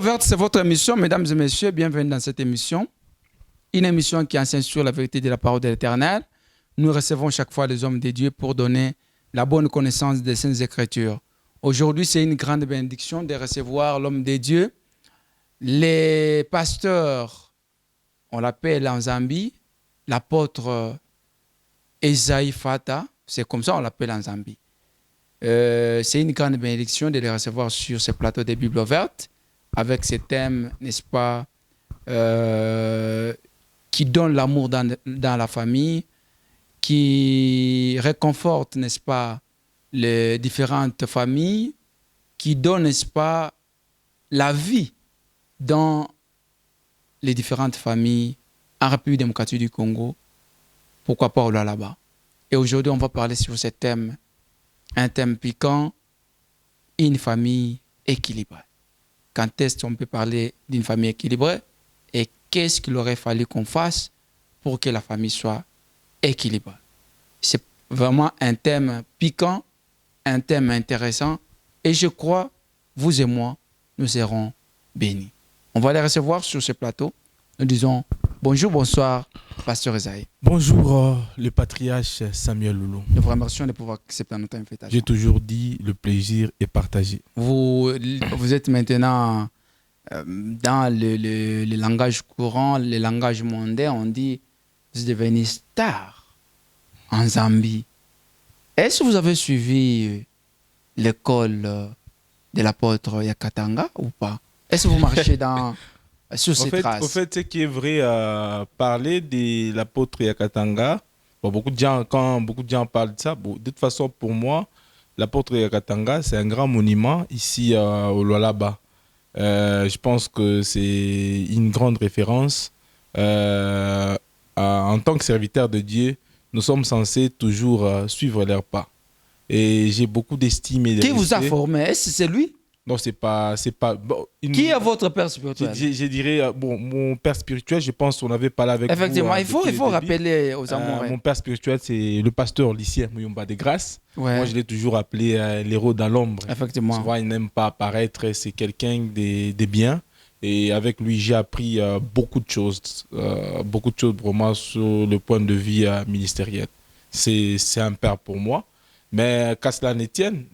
ouverte, c'est votre émission, mesdames et messieurs. Bienvenue dans cette émission. Une émission qui enseigne sur la vérité de la parole de l'Éternel. Nous recevons chaque fois les hommes de Dieu pour donner la bonne connaissance des Saintes Écritures. Aujourd'hui, c'est une grande bénédiction de recevoir l'homme de Dieu. Les pasteurs, on l'appelle en Zambie, l'apôtre Esaïe Fata, c'est comme ça on l'appelle en Zambie. C'est une grande bénédiction de les recevoir sur ce plateau des Bibles ouvertes avec ces thèmes, n'est-ce pas, qui donnent l'amour dans la famille, qui réconfortent, n'est-ce pas, les différentes familles, qui donnent, n'est-ce pas, la vie dans les différentes familles en République démocratique du Congo, pourquoi pas au là-bas. Et aujourd'hui, on va parler sur ce thème, un thème piquant, une famille équilibrée. Quand est-ce qu'on peut parler d'une famille équilibrée et qu'est-ce qu'il aurait fallu qu'on fasse pour que la famille soit équilibrée. C'est vraiment un thème piquant, un thème intéressant et je crois, vous et moi, nous serons bénis. On va les recevoir sur ce plateau. Nous disons bonjour, bonsoir, Pasteur Esaïe. Bonjour, le patriarche Samuel Loulou. Nous vous remercions de pouvoir accepter notre invitation. J'ai toujours dit le plaisir est partagé. Vous êtes maintenant dans le langage courant, le langage mondain, on dit vous êtes devenu star en Zambie. Est-ce que vous avez suivi l'école de l'apôtre Yakatanga ou pas? Est-ce que vous marchez sur ces traces? En fait, ce qui est vrai, parler de l'apôtre Yakatanga, beaucoup de gens, quand beaucoup de gens parlent de ça, de toute façon, pour moi, l'apôtre Yakatanga, c'est un grand monument ici au Lualaba. Je pense que c'est une grande référence. En tant que serviteur de Dieu, nous sommes censés toujours suivre leurs pas. Et j'ai beaucoup d'estime et de respect. Qui vous a respect. formé? Est-ce que c'est lui? Non, c'est pas. Bon, Qui est votre père spirituel? Je dirais, bon, mon père spirituel, je pense qu'on avait parlé avec effectivement, vous. il faut rappeler aux amoureux. Mon père spirituel, c'est le pasteur Lycien Muyumba de Grâce. Ouais. Moi, je l'ai toujours appelé l'héros dans l'ombre. Effectivement. Souvent, il n'aime pas apparaître, c'est quelqu'un de bien. Et avec lui, j'ai appris beaucoup de choses vraiment sur le point de vue ministériel. C'est un père pour moi. Mais qu'à cela ne tienne,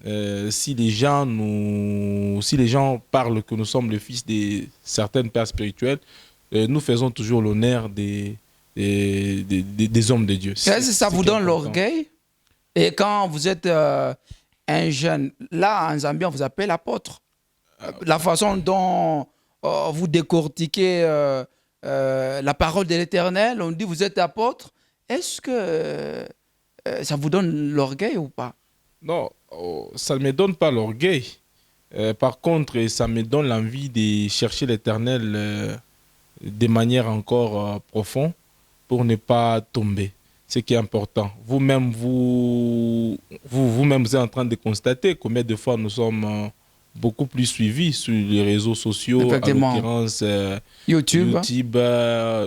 si les gens parlent que nous sommes le fils de certaines pères spirituels, nous faisons toujours l'honneur des hommes de Dieu. Ça vous donne l'orgueil? Et quand vous êtes un jeune, là en Zambie, on vous appelle apôtre. La façon dont vous décortiquez la parole de l'Éternel, on dit vous êtes apôtre. Est-ce que ça vous donne l'orgueil ou pas? Non, ça ne me donne pas l'orgueil. Par contre, ça me donne l'envie de chercher l'Éternel de manière encore profonde pour ne pas tomber. Ce qui est important. Vous-même, vous êtes en train de constater combien de fois nous sommes beaucoup plus suivis sur les réseaux sociaux, en l'occurrence YouTube,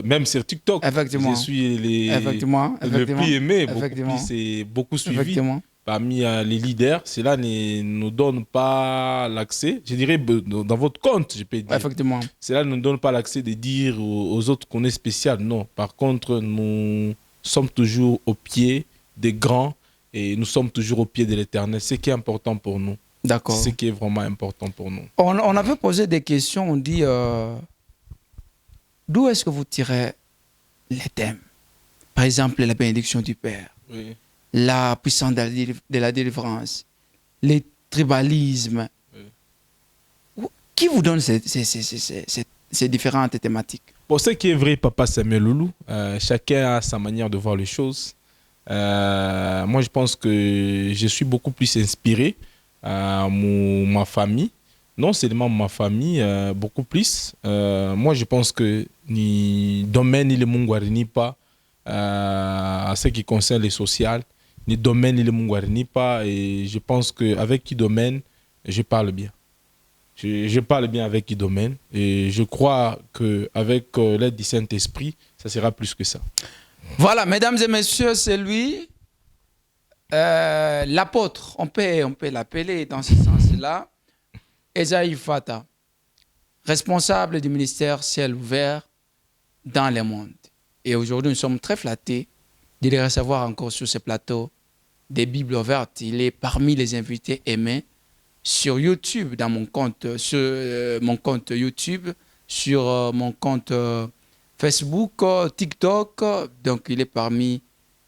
même sur TikTok. Effectivement. Je suis le plus aimé, beaucoup suivi parmi les leaders. Cela ne nous donne pas l'accès, je dirais dans votre compte, je peux dire. Effectivement. Cela ne nous donne pas l'accès de dire aux autres qu'on est spécial. Non, par contre, nous sommes toujours au pied des grands et nous sommes toujours au pied de l'Éternel. C'est ce qui est important pour nous. D'accord. C'est ce qui est vraiment important pour nous. On avait posé des questions, on dit d'où est-ce que vous tirez les thèmes? Par exemple, la bénédiction du Père, oui. La puissance de la délivrance, les tribalismes. Oui. Qui vous donne ces différentes thématiques? Pour ce qui est vrai, Papa Samuel Loulou, chacun a sa manière de voir les choses. Moi, je pense que je suis beaucoup plus inspiré ma famille, non seulement ma famille, beaucoup plus. Moi, je pense que ni domaine ni le mungwari ni pas à ce qui concerne les sociales, ni domaine ni le mungwari ni pas. Et je pense qu'avec qui domaine, je parle bien. Je parle bien avec qui domaine. Et je crois qu'avec l'aide du Saint-Esprit, ça sera plus que ça. Voilà, mesdames et messieurs, c'est lui. L'apôtre, on peut l'appeler dans ce sens-là, Esaïe Fata. responsable du ministère Ciel Ouvert dans le monde. Et aujourd'hui, nous sommes très flattés de les recevoir encore sur ce plateau des Bibles ouvertes. Il est parmi les invités aimés sur YouTube, dans mon compte, sur mon compte YouTube, sur mon compte Facebook, TikTok. Donc, il est parmi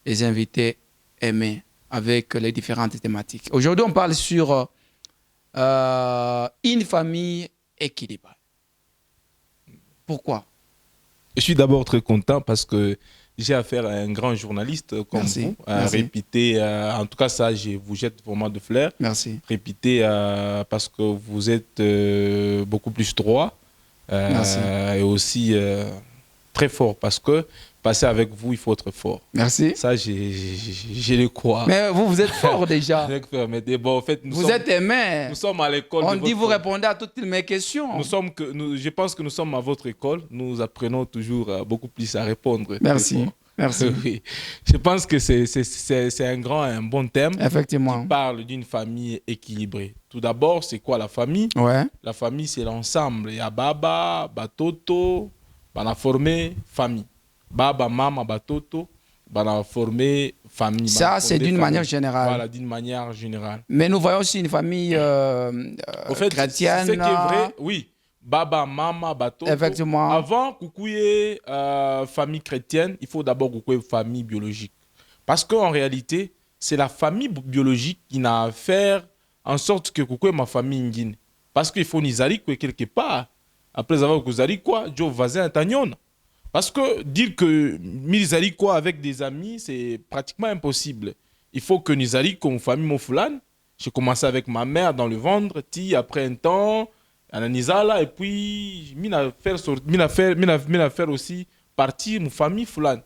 les invités aimés avec les différentes thématiques. Aujourd'hui, on parle sur une famille équilibrée. Pourquoi? Je suis d'abord très content parce que j'ai affaire à un grand journaliste comme vous. Répéter, en tout cas, ça, je vous jette vraiment de fleurs. Merci. Répéter parce que vous êtes beaucoup plus droit et aussi très fort parce que passer avec vous, il faut être fort. Merci. Ça, je le crois. Mais vous êtes fort déjà. Mais bon, en fait, vous êtes aimé. Nous sommes à l'école. On dit vous répondez à toutes mes questions. Je pense que nous sommes à votre école. Nous apprenons toujours beaucoup plus à répondre. Merci. Merci. Oui. Je pense que c'est un bon thème. Effectivement. Qui parle d'une famille équilibrée. Tout d'abord, c'est quoi la famille? Ouais. La famille, c'est l'ensemble. Il y a Baba, Batoto, on a formé famille. Baba, Mama, Batoto, on a formé famille. Ça, c'est d'une manière générale. Voilà, d'une manière générale. Mais nous voyons aussi une famille au fait, chrétienne. Ce qui est vrai, oui. Baba, Mama, Batoto. Effectivement. Avant coucouiller famille chrétienne, il faut d'abord coucouiller famille biologique. Parce qu'en réalité, c'est la famille biologique qui n'a à faire en sorte que coucouiller ma famille indienne. Parce qu'il faut nizari quelque part. Après avoir coucouillé quoi, Joe voisin tagnon. Parce que dire que nizari quoi avec des amis, c'est pratiquement impossible. Il faut que nizari comme famille Mofulan. J'ai commencé avec ma mère dans le ventre, après un temps. Et puis, mina faire aussi partie de ma famille Fulan.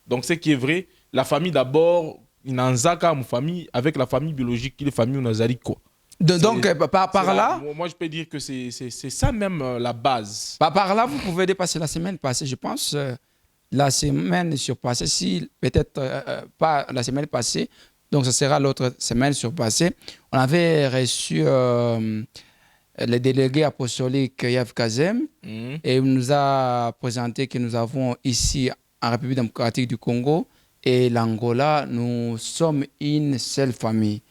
Donc, ce qui est vrai, la famille d'abord, inanzaka, ma famille, avec la famille biologique, qui est la famille Nazari, quoi. Donc, par là... Moi, je peux dire que c'est ça même la base. Par là, vous pouvez dépasser la semaine passée. Je pense la semaine surpassée, si peut-être pas la semaine passée, donc ce sera l'autre semaine surpassée. On avait reçu... le délégué apostolique Yav Kazem et il nous a présenté que nous avons ici en République démocratique du Congo et l'Angola, nous sommes une seule famille.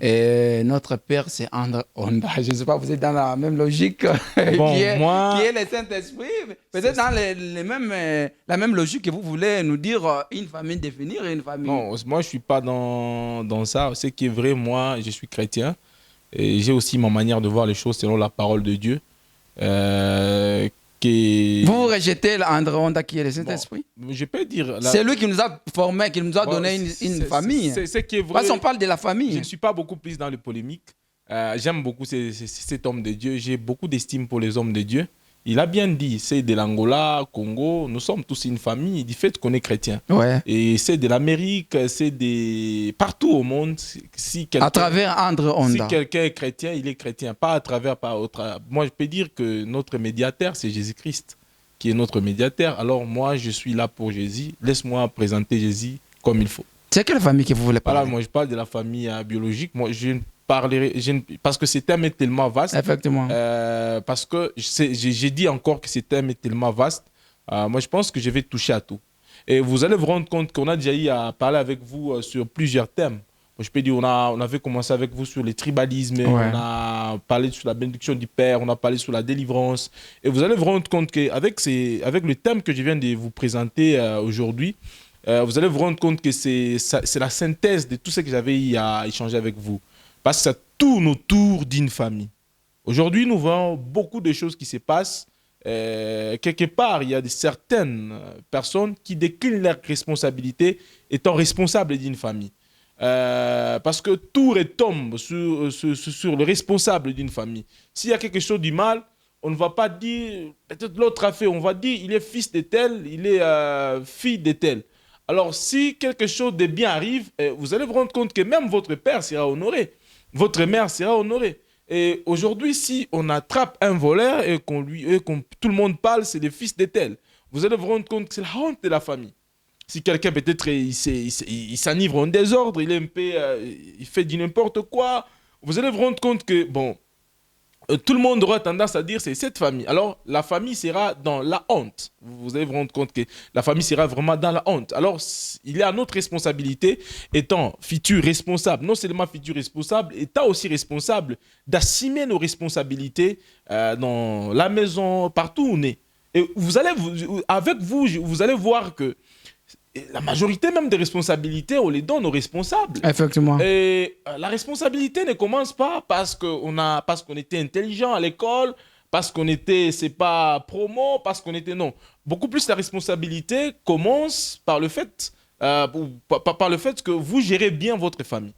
Et notre père, c'est André Onda. Je ne sais pas, vous êtes dans la même logique bon, qui est le Saint-Esprit. Peut-être dans la même logique que vous voulez nous dire une famille, définir une famille. Non, moi, je ne suis pas dans ça. Ce qui est vrai, moi, je suis chrétien. Et j'ai aussi ma manière de voir les choses selon la parole de Dieu. Vous rejetez André Onda qui est le Saint-Esprit? Je peux dire... C'est lui qui nous a formés, qui nous a donné une famille. C'est ce qui est vrai. Parce qu'on parle de la famille. Je ne suis pas beaucoup plus dans les polémiques. J'aime beaucoup cet homme de Dieu. J'ai beaucoup d'estime pour les hommes de Dieu. Il a bien dit, c'est de l'Angola, Congo, nous sommes tous une famille du fait qu'on est chrétien. Ouais. Et c'est de l'Amérique, c'est partout au monde. À travers André Onda. Si quelqu'un est chrétien, il est chrétien. Pas à travers, pas autre. Moi, je peux dire que notre médiateur, c'est Jésus-Christ, qui est notre médiateur. Alors moi, je suis là pour Jésus. Laisse-moi présenter Jésus comme il faut. C'est quelle famille que vous voulez parler? Voilà, moi, je parle de la famille biologique. Moi, parce que ce thème est tellement vaste. Effectivement. Parce que j'ai dit encore que ce thème est tellement vaste. Moi, je pense que je vais toucher à tout. Et vous allez vous rendre compte qu'on a déjà eu à parler avec vous sur plusieurs thèmes. Moi, je peux dire, on avait commencé avec vous sur les tribalismes, ouais. On a parlé sur la bénédiction du Père, on a parlé sur la délivrance. Et vous allez vous rendre compte qu'avec le thème que je viens de vous présenter aujourd'hui, vous allez vous rendre compte que c'est la synthèse de tout ce que j'avais eu à échanger avec vous. Parce que ça tourne autour d'une famille. Aujourd'hui, nous voyons beaucoup de choses qui se passent. Quelque part, il y a certaines personnes qui déclinent leurs responsabilités étant responsables d'une famille. Parce que tout retombe sur le responsable d'une famille. S'il y a quelque chose du mal, on ne va pas dire, peut-être l'autre a fait, on va dire, il est fils de tel, il est fille de tel. Alors, si quelque chose de bien arrive, vous allez vous rendre compte que même votre père sera honoré. Votre mère sera honorée. Et aujourd'hui, si on attrape un voleur et tout le monde parle, c'est le fils de tel, vous allez vous rendre compte que c'est la honte de la famille. Si quelqu'un peut-être il s'enivre en désordre, il est un peu, il fait du n'importe quoi, vous allez vous rendre compte que, bon, tout le monde aura tendance à dire c'est cette famille. Alors, la famille sera dans la honte. Vous allez vous rendre compte que la famille sera vraiment dans la honte. Alors, il est à notre responsabilité, étant futur responsable, non seulement futur responsable, étant aussi responsable d'assumer nos responsabilités dans la maison, partout où on est. Et avec vous, vous allez voir que la majorité même des responsabilités, on les donne aux responsables. Effectivement. Et la responsabilité ne commence pas parce qu'on était intelligent à l'école, parce qu'on était, c'est pas promo, parce qu'on était, non. Beaucoup plus la responsabilité commence par le fait, par le fait que vous gérez bien votre famille.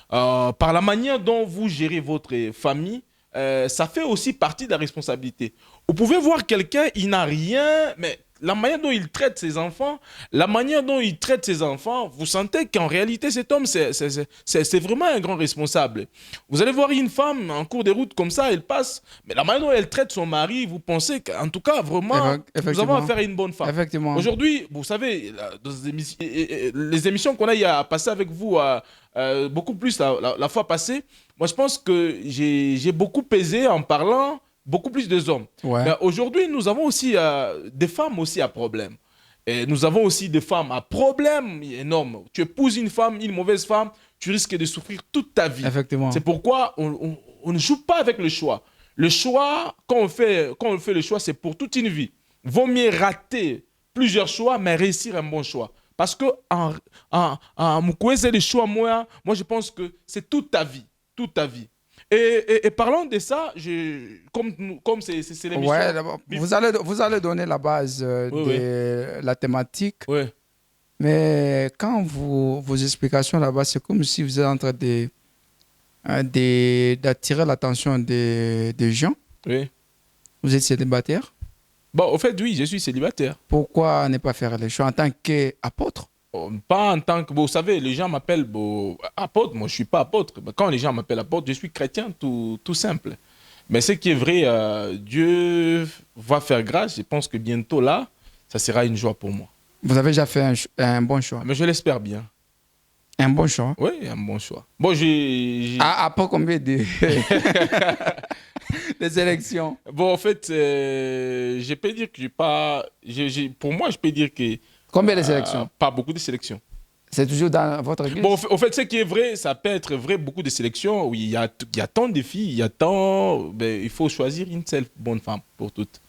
Par la manière dont vous gérez votre famille, ça fait aussi partie de la responsabilité. Vous pouvez voir quelqu'un, il n'a rien, mais la manière dont il traite ses enfants, vous sentez qu'en réalité, cet homme, c'est vraiment un grand responsable. Vous allez voir une femme en cours de route comme ça, elle passe, mais la manière dont elle traite son mari, vous pensez qu'en tout cas, vraiment, nous avons affaire à une bonne femme. Aujourd'hui, vous savez, dans les émissions qu'on a eu à passer avec vous, beaucoup plus la fois passée, moi je pense que j'ai beaucoup pesé en parlant beaucoup plus des hommes. Ouais. Mais aujourd'hui, nous avons aussi des femmes aussi à problème. Et nous avons aussi des femmes à problème énorme. Tu épouses une femme, une mauvaise femme, tu risques de souffrir toute ta vie. Effectivement. C'est pourquoi on ne joue pas avec le choix. Le choix, quand on fait le choix, c'est pour toute une vie. Vaut mieux rater plusieurs choix, mais réussir un bon choix. Parce que le choix, moi, je pense que c'est toute ta vie. Toute ta vie. Et parlons de ça, comme c'est l'émission. Ouais, vous allez donner la base de la thématique. Ouais. Mais quand vos explications là-bas, c'est comme si vous êtes en train d'attirer l'attention des gens. Oui. Vous êtes célibataire. Bon, au fait, oui, je suis célibataire. Pourquoi ne pas faire les choix en tant qu'apôtre? Pas en tant que... Vous savez, les gens m'appellent apôtre. Moi, je ne suis pas apôtre. Quand les gens m'appellent apôtre, je suis chrétien, tout simple. Mais ce qui est vrai, Dieu va faire grâce. Je pense que bientôt, là, ça sera une joie pour moi. Vous avez déjà fait un bon choix? Mais je l'espère bien. Un bon choix? Oui, un bon choix. Bon, Après combien de... des élections? Bon, en fait, je peux dire que pour moi, je peux dire que... Combien de sélections? Pas beaucoup de sélections. C'est toujours dans votre église? Bon, au fait, ce qui est vrai, ça peut être vrai, beaucoup de sélections. Oui, il y a tant de filles, il y a tant... Ben, il faut choisir une seule bonne femme pour toute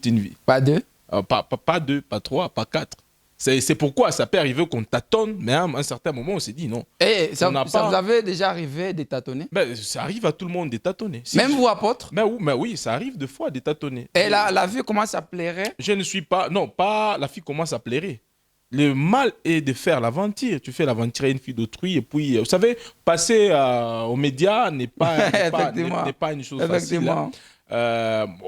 une vie. Pas deux? Pas deux, pas trois, pas quatre. C'est pourquoi ça peut arriver qu'on tâtonne, mais à un certain moment, on s'est dit non. Et ça vous avez déjà arrivé de tâtonner? Ben, ça arrive à tout le monde de tâtonner. Même vous, apôtre? Mais oui, ça arrive des fois de tâtonner. Et la vie commence à plairer? Je ne suis pas... Non, pas la fille commence à plairer. Le mal est de faire l'aventure. Tu fais l'aventure à une fille d'autrui et puis, vous savez, passer aux médias n'est pas une chose facile. Hein.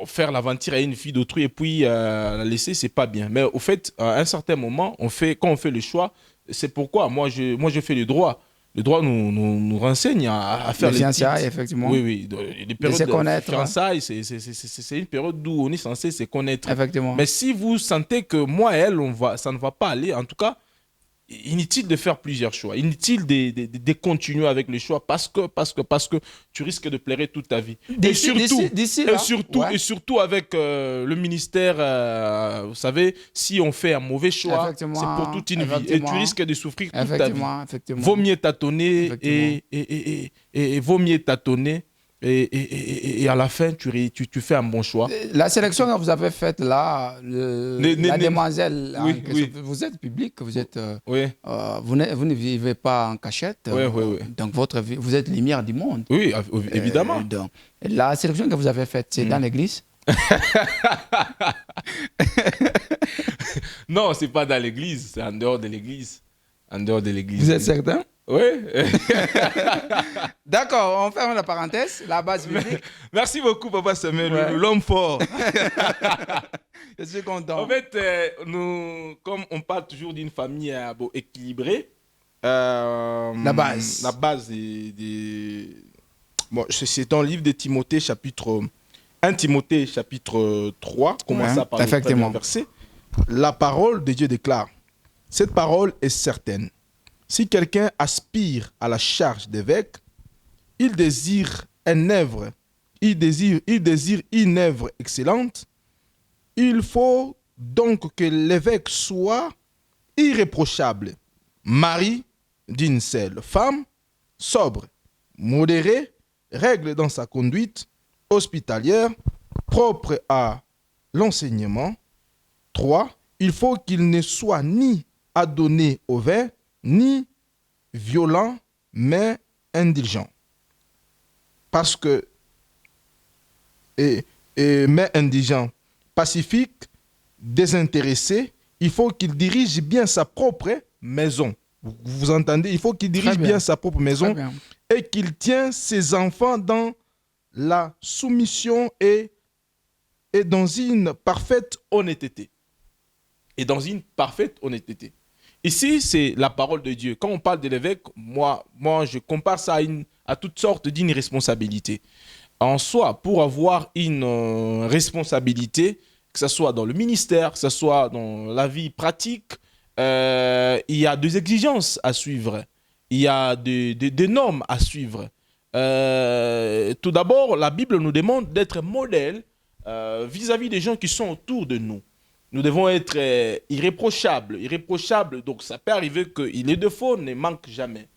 Faire l'aventure à une fille d'autrui et puis la laisser, c'est pas bien. Mais au fait, à un certain moment, quand on fait le choix, c'est pourquoi moi je fais le droit. Le droit nous renseigne à faire les fiançailles, effectivement. Oui. Les périodes de se connaître. Fiançailles, c'est une période où on est censé se connaître. Effectivement. Mais si vous sentez que moi et elle, ça ne va pas aller, en tout cas, inutile de faire plusieurs choix. Inutile de continuer avec les choix parce que tu risques de pleurer toute ta vie. Et surtout avec le ministère, vous savez, si on fait un mauvais choix, c'est pour toute une vie. Et tu risques de souffrir toute ta vie. Vaut mieux tâtonner et vaut mieux tâtonner. Et à la fin, tu fais un bon choix. La sélection que vous avez faite là, la demoiselle, oui. vous êtes public, vous êtes, oui. vous ne vivez pas en cachette. Oui. Donc vous êtes lumière du monde. Oui, évidemment. Donc, la sélection que vous avez faite, c'est dans l'église? Non, c'est pas dans l'église, c'est en dehors de l'église. Vous êtes certain? Oui. D'accord, on ferme la parenthèse, la base biblique. Merci beaucoup, Papa Samuel, l'homme fort. Je suis content. En fait, comme on parle toujours d'une famille équilibrée, la base bon, c'est dans le livre de Timothée, chapitre 1 Timothée, chapitre 3, commençant par le premier verset. La parole de Dieu déclare, cette parole est certaine. Si quelqu'un aspire à la charge d'évêque, il désire une œuvre il désire une œuvre excellente, il faut donc que l'évêque soit irréprochable, mari d'une seule femme, sobre, modéré, règle dans sa conduite, hospitalière, propre à l'enseignement. 3. Il faut qu'il ne soit ni adonné au vin, ni violent, mais indulgent. Parce que, mais indulgent, pacifique, désintéressé, il faut qu'il dirige bien sa propre maison. Vous entendez? Il faut qu'il dirige bien sa propre maison et qu'il tient ses enfants dans la soumission et dans une parfaite honnêteté. Et dans une parfaite honnêteté. Ici, c'est la parole de Dieu. Quand on parle de l'évêque, moi, je compare ça à toutes sortes d'une responsabilité. En soi, pour avoir une responsabilité, que ce soit dans le ministère, que ce soit dans la vie pratique, il y a des exigences à suivre. Il y a des normes à suivre. Tout d'abord, la Bible nous demande d'être modèle vis-à-vis des gens qui sont autour de nous. Nous devons être irréprochables. Irréprochables, donc ça peut arriver que les défauts ne manquent jamais.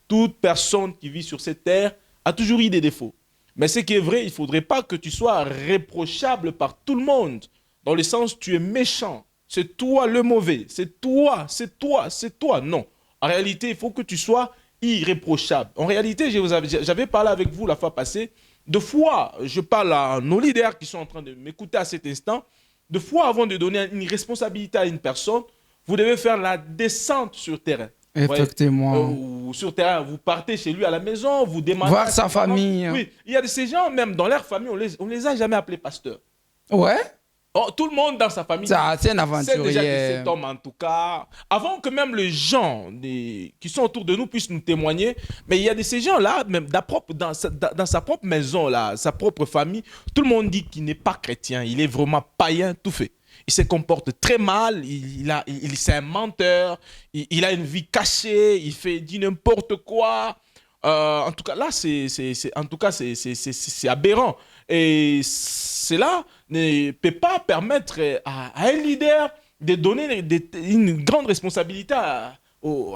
Toute personne qui vit sur cette terre a toujours eu des défauts. Mais ce qui est vrai, il ne faudrait pas que tu sois réprochable par tout le monde. Dans le sens, tu es méchant. C'est toi le mauvais. C'est toi, c'est toi, c'est toi. Non. En réalité, il faut que tu sois irréprochable. En réalité, j'avais parlé avec vous la fois passée. Deux fois, je parle à nos leaders qui sont en train de m'écouter à cet instant. Deux fois, avant de donner une responsabilité à une personne, vous devez faire la descente sur terrain. Effectivement. Sur terrain, vous partez chez lui à la maison, vous demandez... Voir sa famille. Oui, il y a de ces gens, même dans leur famille, on les a jamais appelés pasteurs. Ouais. Oh, tout le monde dans sa famille, c'est un aventurier. C'est déjà que cet homme, en tout cas, avant que même les gens qui sont autour de nous puissent nous témoigner, mais il y a de ces gens-là, même dans sa propre maison, là, sa propre famille, tout le monde dit qu'il n'est pas chrétien, il est vraiment païen, tout fait. Il se comporte très mal, c'est un menteur, il a une vie cachée, dit n'importe quoi. En tout cas, là, c'est aberrant. Et cela ne peut pas permettre à un leader de donner une grande responsabilité à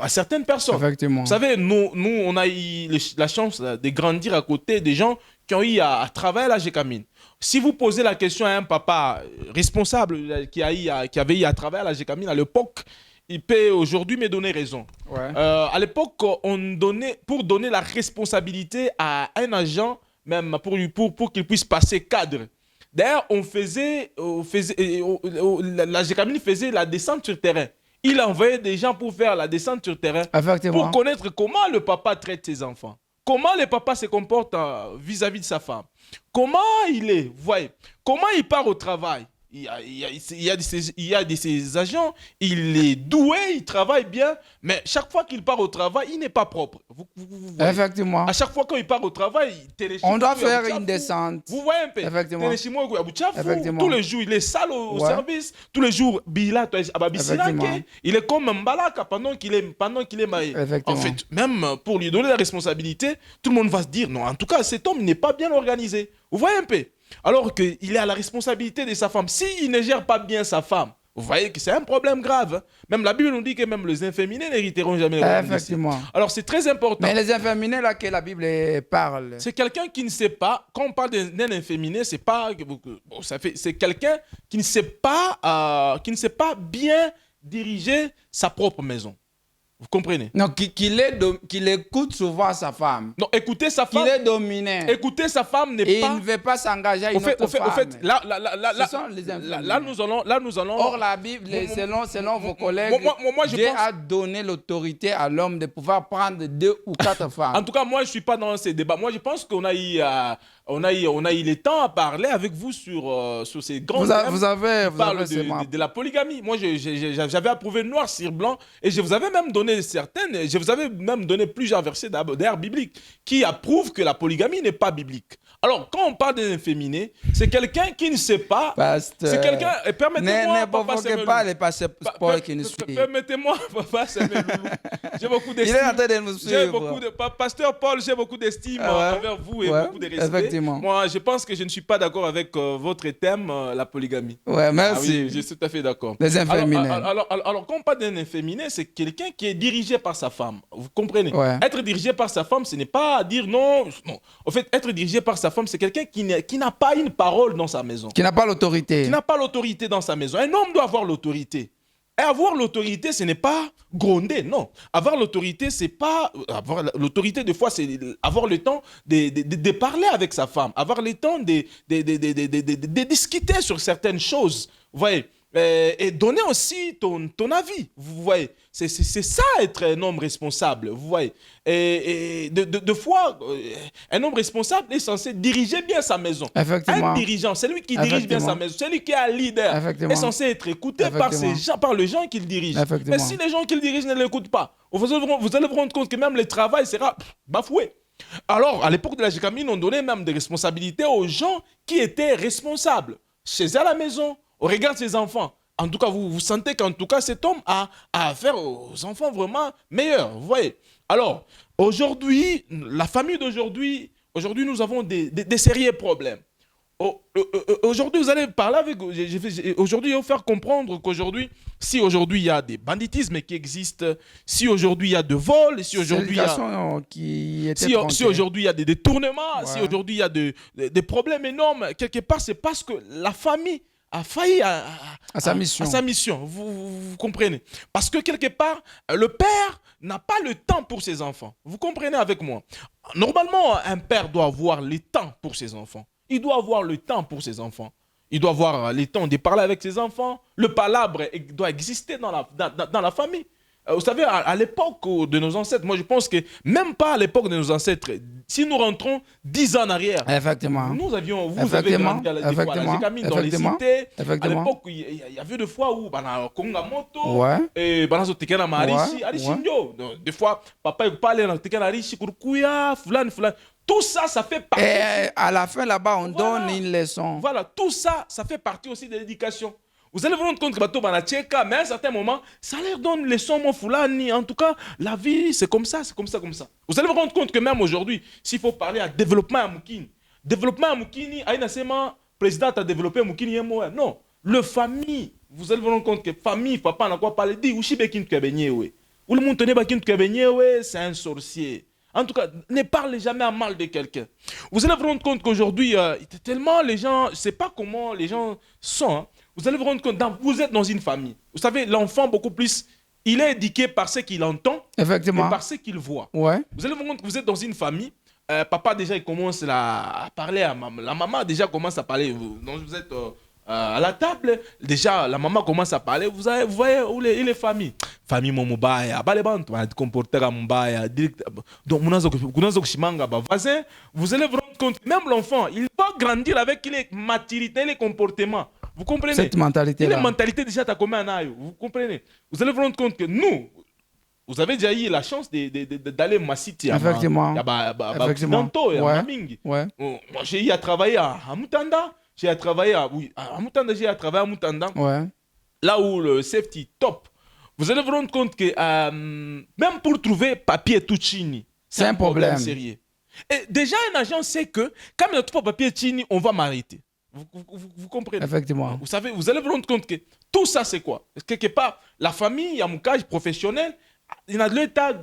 certaines personnes. Effectivement. Vous savez, nous, on a eu la chance de grandir à côté des gens qui ont eu à travailler à la GECAMINE. Si vous posez la question à un papa responsable qui avait eu à travailler à la GECAMINE à l'époque, il peut aujourd'hui me donner raison. Ouais. À l'époque, pour donner la responsabilité à un agent, même pour qu'il puisse passer cadre. D'ailleurs, la GECAMINE faisait la descente sur terrain. Il envoyait des gens pour faire la descente sur terrain, pour connaître comment le papa traite ses enfants, comment le papa se comporte vis-à-vis de sa femme, comment il est, voyez, comment il part au travail. Il y a de ces agents, il est doué, il travaille bien, mais chaque fois qu'il part au travail, il n'est pas propre. Vous voyez. Effectivement. À chaque fois qu'il part au travail, on doit faire une descente. Vous voyez un peu. Effectivement. Tous les jours, il est sale au service. Tous les jours, il est comme un balaka pendant qu'il est marié. En fait, même pour lui donner la responsabilité, tout le monde va se dire, non, en tout cas, cet homme n'est pas bien organisé. Vous voyez un peu. Alors qu'il est à la responsabilité de sa femme. S'il ne gère pas bien sa femme, vous voyez que c'est un problème grave. Même la Bible nous dit que même les inféminés n'hériteront jamais le royaume des cieux. Alors c'est très important. Mais les inféminés là que la Bible parle, c'est quelqu'un qui ne sait pas. Quand on parle d'un inféminé, c'est pas c'est quelqu'un qui ne sait pas bien diriger sa propre maison. Vous comprenez? Non, qu'il écoute souvent sa femme. Non, écouter sa femme. Qu'il est dominé. Écouter sa femme n'est pas. Il ne veut pas s'engager à une autre femme. Au fait, là, nous allons. Or, la Bible, selon vos collègues, Dieu a donné l'autorité à l'homme de pouvoir prendre 2 ou 4 femmes. En tout cas, moi, je ne suis pas dans ces débats. Moi, je pense qu'on a eu le temps à parler avec vous sur ces grands thèmes. Vous avez de la polygamie. Moi, j'avais approuvé noir sur blanc et je vous avais même donné donné certaines, je vous avais même donné plusieurs versets d'ailleurs bibliques qui approuvent que la polygamie n'est pas biblique. Alors, quand on parle d'un efféminé, c'est quelqu'un qui ne sait pas. Pasteur, C'est quelqu'un. Permettez-moi, ne Papa provoquez Samuel pas Loulou. les passeports qui nous suivent. Permettez-moi, Papa Samuel Loulou. J'ai beaucoup d'estime. Il est en train de nous J'ai beaucoup suivre. de, Pasteur Paul, j'ai beaucoup d'estime envers vous et beaucoup de respect. Effectivement. Moi, je pense que je ne suis pas d'accord avec votre thème, la polygamie. Ouais, merci. Ah oui, je suis tout à fait d'accord. Les inféminés. Alors, quand on parle d'un inféminé, c'est quelqu'un qui est dirigé par sa femme. Vous comprenez? Ouais. Être dirigé par sa femme, ce n'est pas dire non. Non. En fait, être dirigé par sa femme, c'est quelqu'un qui n'a pas une parole dans sa maison. Qui n'a pas l'autorité. Qui n'a pas l'autorité dans sa maison. Un homme doit avoir l'autorité. Et avoir l'autorité, ce n'est pas gronder, non. Avoir l'autorité, c'est pas... Avoir l'autorité, des fois, c'est avoir le temps de parler avec sa femme, avoir le temps de discuter sur certaines choses, vous voyez. Et donner aussi ton avis, vous voyez. C'est ça être un homme responsable, vous voyez. Et de fois, un homme responsable est censé diriger bien sa maison. Effectivement. Un dirigeant, c'est lui qui dirige bien sa maison, c'est lui qui est un leader, est censé être écouté par les gens qu'il dirige. Mais si les gens qu'il dirige ne l'écoutent pas, vous allez vous rendre compte que même le travail sera bafoué. Alors, à l'époque de la Jécamine, on donnait même des responsabilités aux gens qui étaient responsables. Chez eux à la maison, on regarde ses enfants. En tout cas, vous sentez qu'en tout cas, cet homme a affaire aux enfants vraiment meilleurs. Vous voyez. Alors, aujourd'hui, la famille d'aujourd'hui, nous avons des sérieux problèmes. Aujourd'hui, vous allez parler avec... Aujourd'hui, je vais vous faire comprendre qu'aujourd'hui, si aujourd'hui il y a des banditismes qui existent, si aujourd'hui il y a de vols, si aujourd'hui il y a... Si aujourd'hui il y a des détournements, si aujourd'hui il y a des problèmes énormes, quelque part, c'est parce que la famille a failli à sa mission. Vous comprenez? Parce que quelque part, le père n'a pas le temps pour ses enfants. Vous comprenez avec moi? Normalement, un père doit avoir le temps pour ses enfants. Il doit avoir le temps pour ses enfants. Il doit avoir le temps de parler avec ses enfants. Le palabre doit exister dans la famille. Vous savez, à l'époque de nos ancêtres, moi je pense que même pas à l'époque de nos ancêtres, si nous rentrons 10 ans en arrière, effectivement. Vous avez grandi à la Jécamine dans les cités. À l'époque, il y avait des fois où Kongamoto et Tekena Marishi, Arishinjo. Des fois, papa parlait dans Tekena Arishi, Kurkuya, Fulan. Tout ça, ça fait partie. Et à la fin, là-bas, on donne une leçon. Voilà, tout ça, ça fait partie aussi de l'éducation. Vous allez vous rendre compte que Bato Banacheka, mais à un certain moment, ça leur donne une leçon, mon Fulani. En tout cas, la vie, c'est comme ça, c'est comme ça, comme ça. Vous allez vous rendre compte que même aujourd'hui, s'il faut parler à développement à Moukini, Aïnasema, président a développé Moukini Yemoa. Non, le famille, vous allez vous rendre compte que famille, papa n'a quoi parler, dit, Ushibekin Kabenye, oui. Ou le monde tenait Bakin Kabenye, oui, c'est un sorcier. En tout cas, ne parlez jamais à mal de quelqu'un. Vous allez vous rendre compte qu'aujourd'hui, tellement les gens, je ne sais pas comment les gens sont, hein. Vous allez vous rendre compte, vous êtes dans une famille. Vous savez, l'enfant, beaucoup plus, il est éduqué par ce qu'il entend et par ce qu'il voit. Ouais. Vous allez vous rendre compte que vous êtes dans une famille. Papa, déjà, il commence à parler à maman. La maman, déjà, commence à parler. Donc, vous êtes à la table. Déjà, la maman commence à parler. Vous voyez où les familles. Famille, mon mobile, comporter à mobile. Donc, voisin, vous allez vous rendre compte, même l'enfant, il va grandir avec les maturités, les comportements. Vous comprenez? Cette mentalité-là. La mentalité déjà, t'as combien d'années? Vous comprenez? Vous allez vous rendre compte que nous, vous avez déjà eu la chance d'aller à ma cité. Effectivement. Effectivement. Ouais. Moi, j'ai eu à travailler à Mutanda. J'ai travaillé à Mutanda. Ouais. Là où le safety top. Vous allez vous rendre compte que même pour trouver papier Tuccini, c'est un problème sérieux. Et déjà, un agent sait que quand il n'y a pas papier Tuccini, on va m'arrêter. Vous comprenez? Effectivement. Vous savez, vous allez vous rendre compte que tout ça, c'est quoi? Quelque part, la famille, il y a mon cas professionnel, il y a l'état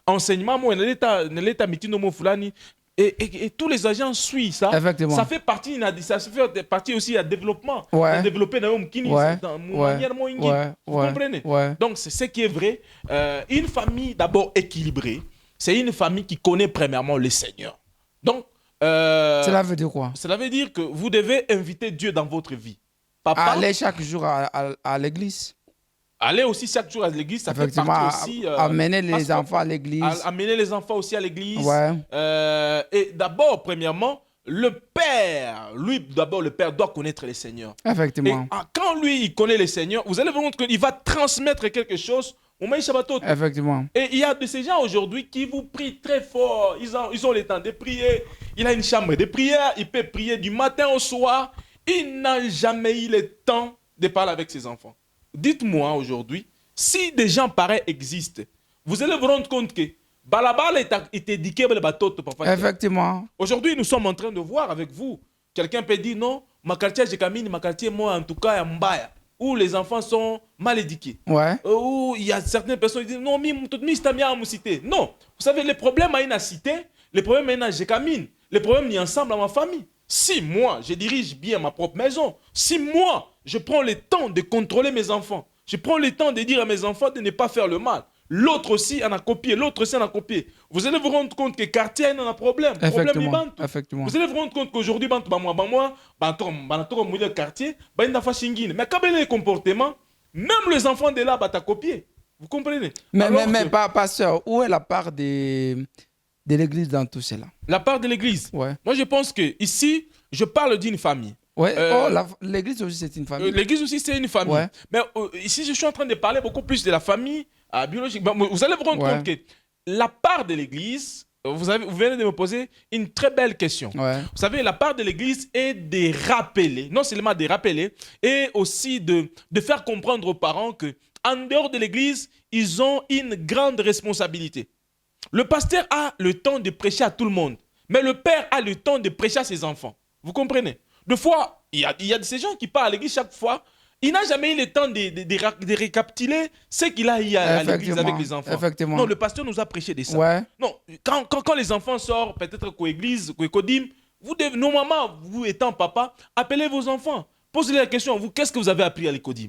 enseignement, il y a l'état mitinomo fulani. Et tous les agents suivent ça. Effectivement. Ça fait partie aussi du développement. Ouais. Développer dans manière moins. Vous comprenez? Ouais. Donc, c'est ce qui est vrai. Une famille d'abord équilibrée, c'est une famille qui connaît premièrement le Seigneur. Donc, cela veut dire quoi? Cela veut dire que vous devez inviter Dieu dans votre vie. Papa, aller chaque jour à l'église. Aller aussi chaque jour à l'église, ça fait partie aussi... amener les enfants à l'église. Amener les enfants aussi à l'église. Ouais. Et d'abord, premièrement, le père, lui, d'abord, le père doit connaître le Seigneur. Et Effectivement. quand lui, il connaît le Seigneur, vous allez voir qu'il va transmettre quelque chose au Maïs Shabbatot. Effectivement. Et il y a de ces gens aujourd'hui qui vous prient très fort. Ils ont le temps de prier. Il a une chambre de prière. Il peut prier du matin au soir. Il n'a jamais eu le temps de parler avec ses enfants. Dites-moi aujourd'hui, si des gens pareils existent, vous allez vous rendre compte que Balabala est éduqué par le bateau. Effectivement. Aujourd'hui, nous sommes en train de voir avec vous. Quelqu'un peut dire non, ma quartier, j'ai camine, ma quartier, moi, en tout cas, est mbaya. Où les enfants sont mal éduqués. Ouais. Où il y a certaines personnes qui disent non, mais tout le cité. Non, vous savez, les problèmes à une cité, les problèmes à une Jécamine, les problèmes sont ensemble à ma famille. Si moi, je dirige bien ma propre maison, si moi, je prends le temps de contrôler mes enfants, je prends le temps de dire à mes enfants de ne pas faire le mal, l'autre aussi en a copié, l'autre aussi en a copié. Vous allez vous rendre compte que le quartier a un problème. Effectivement. Vous allez vous rendre compte qu'aujourd'hui, le quartier, mais quand les comportements, même les enfants de là, t'as copié. Vous comprenez? Mais pasteur, où est la part de l'église dans tout cela? La part de l'église? Ouais. Moi, je pense que ici, je parle d'une famille. Ouais. L'église aussi, c'est une famille. L'église aussi, c'est une famille. Ouais. Mais ici, je suis en train de parler beaucoup plus de la famille biologique. Vous allez vous rendre compte que la part de l'église, vous venez de me poser une très belle question. Ouais. Vous savez, la part de l'église est de rappeler, non seulement de rappeler, et aussi de faire comprendre aux parents qu'en dehors de l'église, ils ont une grande responsabilité. Le pasteur a le temps de prêcher à tout le monde, mais le père a le temps de prêcher à ses enfants. Vous comprenez? Des fois, il y a de ces gens qui partent à l'église chaque fois. Il n'a jamais eu le temps de récapituler ce qu'il a eu à l'église avec les enfants. Effectivement. Non, le pasteur nous a prêché de ça. Ouais. Non, quand les enfants sortent, peut-être qu'au église, qu'au Kodim, vous devez, normalement, vous étant papa, appelez vos enfants. Posez-les la question, vous, qu'est-ce que vous avez appris à l'écodim?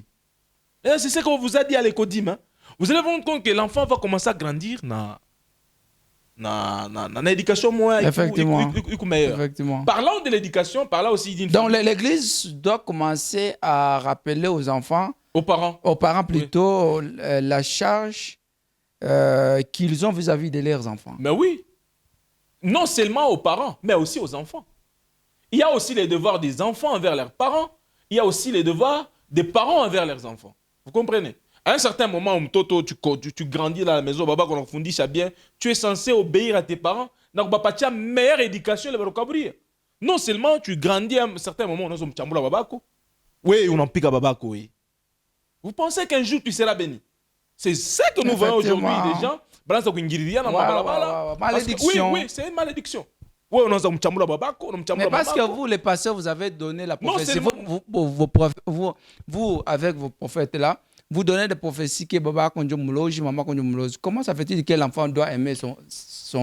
C'est ce qu'on vous a dit à l'écodim. Hein? Vous allez vous rendre compte que l'enfant va commencer à grandir dans l'éducation moins meilleure. Effectivement. Parlant de l'éducation, parlant aussi d'une Donc l'église doit commencer à rappeler aux enfants, aux parents plutôt, la charge qu'ils ont vis-à-vis de leurs enfants. Mais oui, non seulement aux parents, mais aussi aux enfants. Il y a aussi les devoirs des enfants envers leurs parents. Il y a aussi les devoirs des parents envers leurs enfants. Vous comprenez? À un certain moment, tu grandis dans la maison, bien, tu es censé obéir à tes parents. Donc, tu as une meilleure éducation. Non seulement tu grandis à un certain moment, oui, on en pique à babako. Oui. Vous pensez qu'un jour tu seras béni? C'est ça que nous voyons aujourd'hui, des gens. Malédiction. Oui, c'est une malédiction. Oui, mais parce que vous, les pasteurs, vous avez donné la prophétie. Vous, avec vos prophètes là, vous donnez des prophéties que Baba Konjo Mouloji, Maman Konjo Mouloji. Comment ça fait-il que l'enfant doit aimer son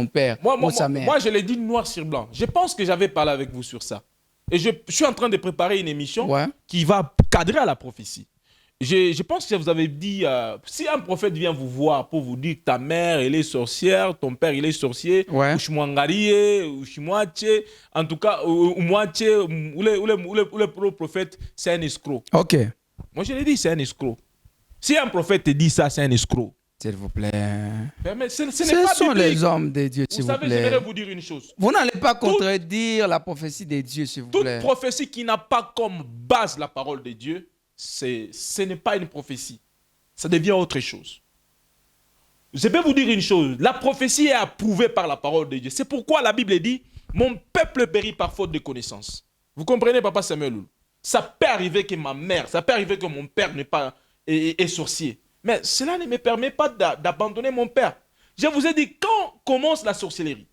père ou sa mère? Moi, je l'ai dit noir sur blanc. Je pense que j'avais parlé avec vous sur ça. Et je suis en train de préparer une émission qui va cadrer à la prophétie. Je pense que vous avez dit, si un prophète vient vous voir pour vous dire que ta mère, elle est sorcière, ton père, il est sorcier, ou chimouangarié, ou chimouache, en tout cas, ou moache, ou le prophète, c'est un escroc. Ok. Moi, je l'ai dit, c'est un escroc. Si un prophète te dit ça, c'est un escroc. S'il vous plaît. Mais ce sont les hommes de Dieu, s'il vous plaît. Vous savez, je vais vous dire une chose. Vous n'allez pas contredire la prophétie de Dieu, s'il vous plaît. Toute prophétie qui n'a pas comme base la parole de Dieu, ce n'est pas une prophétie. Ça devient autre chose. Je peux vous dire une chose. La prophétie est approuvée par la parole de Dieu. C'est pourquoi la Bible dit « Mon peuple périt par faute de connaissance ». Vous comprenez, Papa Samuel Loulou? Ça peut arriver que ma mère, ça peut arriver que mon père est sorcier. Mais cela ne me permet pas d'abandonner mon père. Je vous ai dit, quand commence la sorcellerie?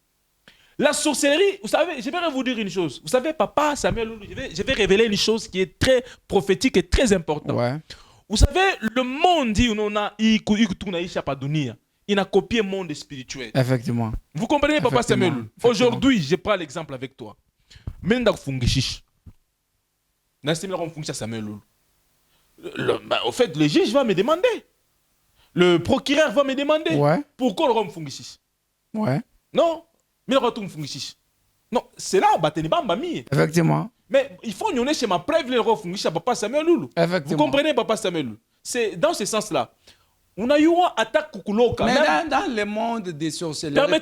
La sorcellerie, vous savez, je vais vous dire une chose. Vous savez, Papa Samuel Loulou, je vais révéler une chose qui est très prophétique et très importante. Ouais. Vous savez, le monde, il a copié le monde spirituel. Effectivement. Vous comprenez, Papa Samuel Loulou? Aujourd'hui, je prends l'exemple avec toi. Au fait, le juge va me demander. Le procureur va me demander. Pourquoi le rhum fungisis? Ouais. Non. Mais le rhum fungisis. Non, c'est là, effectivement. Mais il faut nous chez ma preuve le rhum fungisis à Papa Samuel Loulou. Vous comprenez, Papa Samuel Loulou? C'est dans ce sens-là. On a eu un attaque kukuloka. Mais dans le monde des sorcelleries,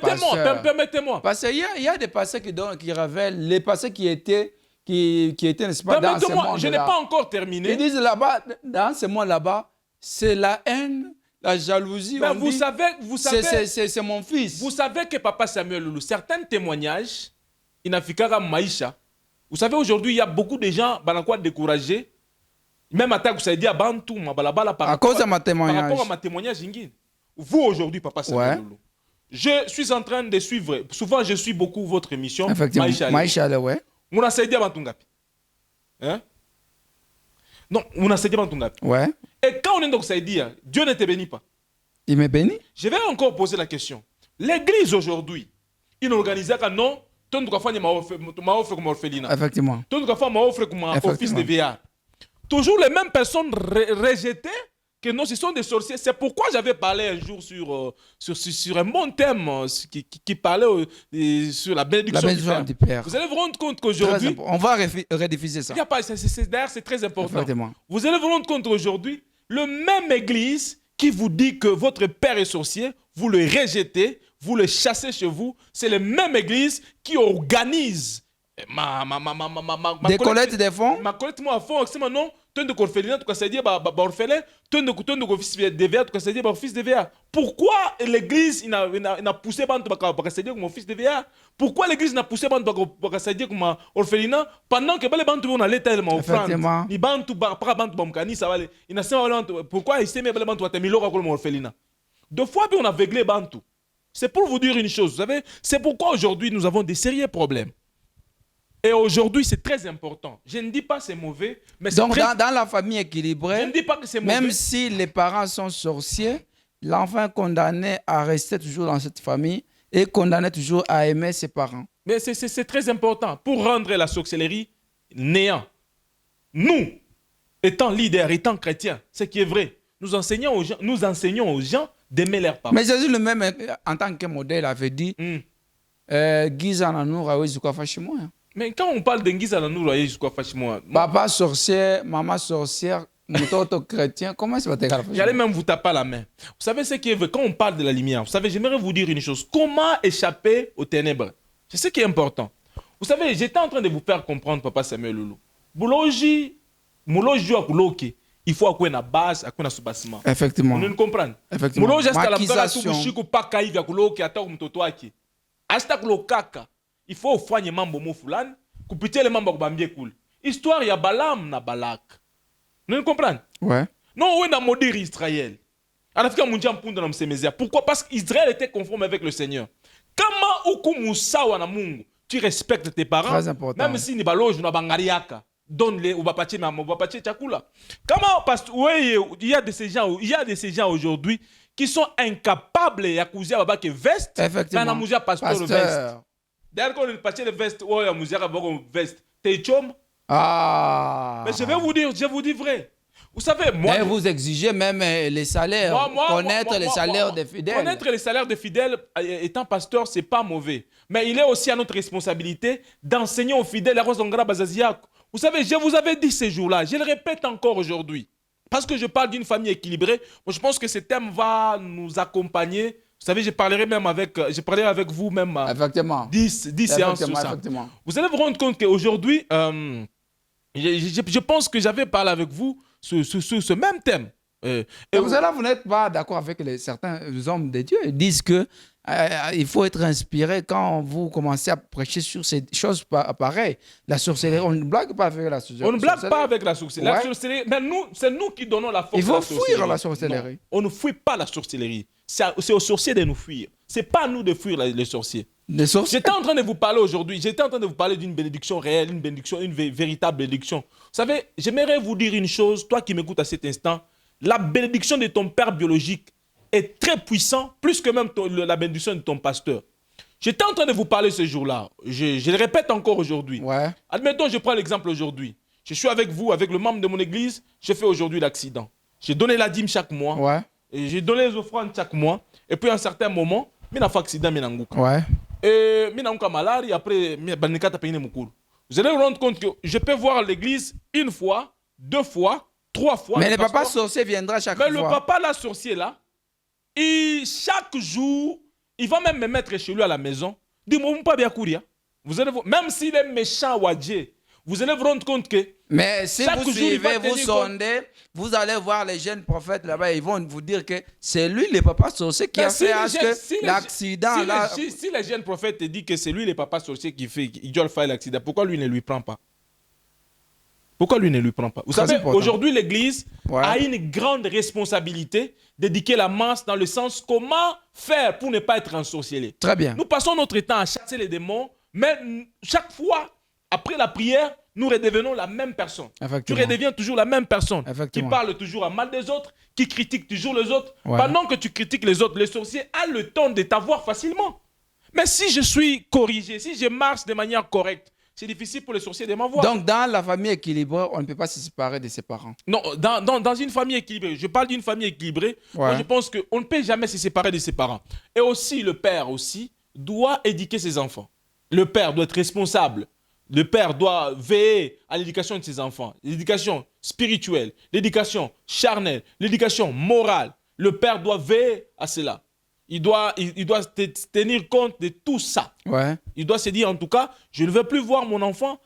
permettez-moi. Parce qu'il y a des pasteurs qui révèlent les pasteurs qui étaient, n'est-ce pas, dans ce monde-là. Je n'ai pas encore terminé. Ils disent là-bas, dans ce monde-là-bas, c'est la haine, la jalousie. Mais vous savez, c'est mon fils. Vous savez que Papa Samuel Loulou, certains témoignages, Inafikara Maïcha, vous savez, aujourd'hui, il y a beaucoup de gens qui découragés. Même à ta dit à Bantou, à cause de ma témoignage. Par rapport à ma témoignage, vous aujourd'hui, Papa Samuel Loulou, je suis en train de suivre. Souvent, je suis beaucoup votre émission. Effectivement. Maïcha, ouais. On a dit à Bantungapi. Hein? Non, on a dit à Bantungapi. Ouais. Et quand on est dans Saïdia, Dieu ne te bénit pas. Il me bénit. Je vais encore poser la question. L'église aujourd'hui, il organise que non, tu ne dois pas offre comme orphelinat. Effectivement. Tu ne dois pas offre comme office de VR. Toujours les mêmes personnes rejetées que non, ce sont des sorciers. C'est pourquoi j'avais parlé un jour sur un bon thème qui parlait sur la bénédiction du Père. Vous allez vous rendre compte qu'aujourd'hui... On va rediffuser ça. D'ailleurs, c'est très important. Effectivement. Vous allez vous rendre compte qu'aujourd'hui, le même église qui vous dit que votre père est sorcier, vous le rejetez, vous le chassez chez vous, c'est la même église qui organise des collectes de fonds. Ma collecte moi à fond, c'est maintenant ton de orphelinat, tu sais dire orphelin, ton de fils de VA, tu sais dire fils de VA. Pourquoi l'église n'a poussé bande pour se dire mon fils de VA? Pourquoi l'église n'a poussé bande pour se dire comme orphelinat pendant que les bandes vont aller tellement offrande. Ni bande pas bande bomkani ça va aller. Il n'a pourquoi il s'est mis les bandes pour te milora comme orphelinat. Deux fois on a aveuglé bantu. C'est pour vous dire une chose, vous savez, c'est pourquoi aujourd'hui nous avons des sérieux problèmes. Et aujourd'hui, c'est très important. Je ne dis pas que c'est mauvais, mais c'est donc dans la famille équilibrée, je ne dis pas que c'est mauvais. Même si les parents sont sorciers, l'enfant est condamné à rester toujours dans cette famille et condamné toujours à aimer ses parents. Mais c'est très important pour rendre la sorcellerie néant. Nous, étant leaders, étant chrétiens, ce qui est vrai, nous enseignons aux gens d'aimer leurs parents. Mais Jésus lui-même, en tant que modèle, avait dit mais quand on parle d'Enguiza dans nous, jusqu'à Fachimoa. Papa sorcier, maman sorcière, mon chrétien, comment ça va te faire? J'allais même vous taper la main. Vous savez ce qui est vrai, quand on parle de la lumière, vous savez, j'aimerais vous dire une chose. Comment échapper aux ténèbres? C'est ce qui est important. Vous savez, j'étais en train de vous faire comprendre, Papa Samuel Loulou. Boulogi, Moulogi à Kouloki, il faut avoir une base, avoir un sous-bassement. Effectivement. Vous ne comprenez? Effectivement. Moulogi, c'est la base, pas kaïvi à Kouloki, à Taoumtotoaki. Hasta Koulokaka. Il faut faire mambo moufulane, couper les mambo bambie cool. Histoire il y a Balaam na Balak. Vous comprenez? Ouais. Non, on a modéré Israël. Pourquoi? Parce qu'Israël était conforme avec le Seigneur. Comment ukumusawa na Mungu, tu respectes tes parents. Très important. Même si ni baloge na bangariaka, donne-les ou bapache na bapache chakula. Comment? Parce que il y a de ces gens aujourd'hui qui sont incapables ya kuuzia babake veste. Effectivement. Na muzia pasteur veste. D'ailleurs, quand on passe le veste, oh, la musique avec un veste, t'es chum. Ah. Mais je vous dis vrai. Vous savez, moi. Mais vous exigez même les salaires. Connaître les salaires des fidèles. Connaître les salaires des fidèles, étant pasteur, c'est pas mauvais. Mais il est aussi à notre responsabilité d'enseigner aux fidèles la Rosangara Bazaziak. Vous savez, je vous avais dit ces jours-là, je le répète encore aujourd'hui. Parce que je parle d'une famille équilibrée, moi, je pense que ce thème va nous accompagner. Vous savez, je parlerai avec vous même 10 séances sur ça. Vous allez vous rendre compte qu'aujourd'hui, je pense que j'avais parlé avec vous sur ce même thème. Vous n'êtes pas d'accord avec certains hommes de Dieu. Ils disent que il faut être inspiré quand vous commencez à prêcher sur ces choses pareilles. La sorcellerie, on ne blague pas avec la sorcellerie. On ne blague pas avec la sorcellerie. Ouais. La sorcellerie, mais c'est nous qui donnons la force. Il faut fuir la sorcellerie. Non, on ne fuit pas la sorcellerie. C'est aux sorciers de nous fuir. Ce n'est pas à nous de fuir les sorciers. J'étais en train de vous parler aujourd'hui, d'une bénédiction réelle, une véritable bénédiction. Vous savez, j'aimerais vous dire une chose, toi qui m'écoutes à cet instant, la bénédiction de ton père biologique est très puissante, plus que même la bénédiction de ton pasteur. J'étais en train de vous parler ce jour-là, je le répète encore aujourd'hui. Ouais. Admettons, je prends l'exemple aujourd'hui. Je suis avec vous, avec le membre de mon église, je fais aujourd'hui l'accident. J'ai donné la dîme chaque mois. Ouais. Et j'ai donné les offrandes chaque mois. Et puis à un certain moment, je fait accident. Ouais. Et je suis malade. Et après, vous allez vous rendre compte que je peux voir l'église une fois, 2 fois, 3 fois. Mais le papa sorcier viendra chaque fois. Mais le papa là, sorcier là, Et chaque jour, il va même me mettre chez lui à la maison. Dis-moi, pas bien courir. Vous allez voir, même s'il est méchant ou adjé, vous allez vous rendre compte que Mais si chaque vous jour, il va suivez, vous tenir compte. sondez, vous allez voir les jeunes prophètes là-bas, ils vont vous dire que c'est lui le papa sorcier qui Mais a si fait les à ce jeunes- que si les- l'accident si là. si les jeunes prophètes te disent que c'est lui le papa sorcier qui fait, il doit faire l'accident, pourquoi lui ne lui prend pas? Pourquoi lui ne lui prend pas? Vous Très savez, important. aujourd'hui, l'Église Ouais. a une grande responsabilité d'éduquer la masse dans le sens comment faire pour ne pas être ensorcelé. Très bien. Nous passons notre temps à chasser les démons, mais chaque fois, après la prière, nous redevenons la même personne. Tu Effectivement. redeviens toujours la même personne qui Effectivement. parle toujours à mal des autres, qui critique toujours les autres. Ouais. Pendant que tu critiques les autres, le sorcier a le temps de t'avoir facilement. Mais si je suis corrigé, si je marche de manière correcte, c'est difficile pour le sorcier de m'avoir. Donc, dans la famille équilibrée, on ne peut pas se séparer de ses parents. Non, dans une famille équilibrée, je parle d'une famille équilibrée, moi Ouais. je pense qu'on ne peut jamais se séparer de ses parents. Et aussi, le père aussi doit éduquer ses enfants. Le père doit être responsable. Le père doit veiller à l'éducation de ses enfants. L'éducation spirituelle, l'éducation charnelle, l'éducation morale. Le père doit veiller à cela. Il doit tenir compte de tout ça. Ouais. Il doit se dire, en tout cas, je ne veux plus voir mon enfant.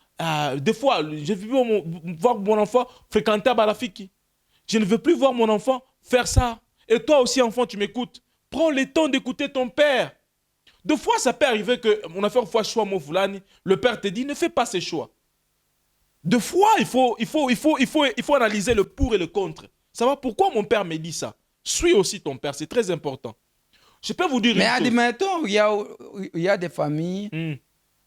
Des fois, je ne veux plus voir mon enfant fréquenter à Balafiki. Je ne veux plus voir mon enfant faire ça. Et toi aussi, enfant, tu m'écoutes. Prends le temps d'écouter ton père. Deux fois, ça peut arriver que mon affaire fait choix, mon foulani. Le père te dit, ne fais pas ces choix. Deux fois, il faut analyser le pour et le contre. Ça va, pourquoi mon père me dit ça? Suis aussi ton père, c'est très important. Je peux vous dire Mais une chose. admettons, il y a des familles